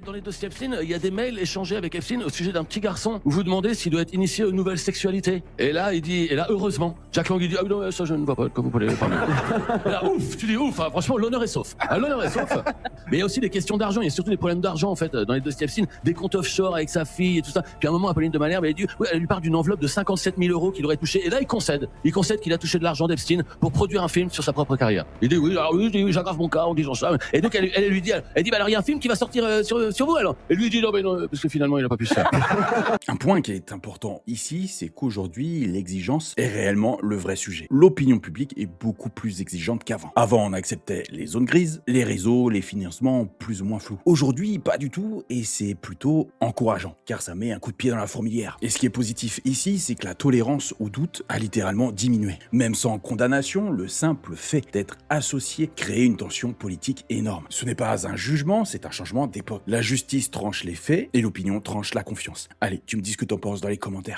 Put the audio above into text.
Dans les dossiers Epstein, il y a des mails échangés avec Epstein au sujet d'un petit garçon où vous demandez s'il doit être initié aux nouvelles sexualités. Et là, il dit, heureusement. Jack Lang, il dit, ah non, ça je ne vois pas quand vous parlez. Et là, ouf, tu dis ouf, hein, franchement, l'honneur est sauf. L'honneur est sauf. Mais il y a aussi des questions d'argent, il y a surtout des problèmes d'argent, en fait, dans les dossiers Epstein, des comptes offshore avec sa fille et tout ça. Puis à un moment, Apolline de Malherbe, elle dit, ouais, elle lui parle d'une enveloppe de 57 000 € qu'il aurait touché. Et là, il concède. Il concède qu'il a touché de l'argent d'Epstein pour produire un film sur sa propre carrière. Il dit, oui, alors oui, j'aggrave mon cas en disant ça. Et donc, elle lui dit, bah alors, il y a un film qui va sortir sur vous, alors. Et lui, il dit, non, mais non, parce que finalement, il n'a pas pu se faire. Un point qui est important ici, c'est qu'aujourd'hui, l'exigence est réellement le vrai sujet. L'opinion publique est beaucoup plus exigeante qu'avant. Avant, on acceptait les zones grises, les réseaux, les financements plus ou moins flous. Aujourd'hui, pas du tout, et c'est plutôt encourageant, car ça met un coup de pied dans la fourmilière. Et ce qui est positif ici, c'est que la tolérance au doute a littéralement diminué. Même sans condamnation, le simple fait d'être associé crée une tension politique énorme. Ce n'est pas un jugement, c'est un changement d'époque. La justice tranche les faits et l'opinion tranche la confiance. Allez, tu me dis ce que t'en penses dans les commentaires.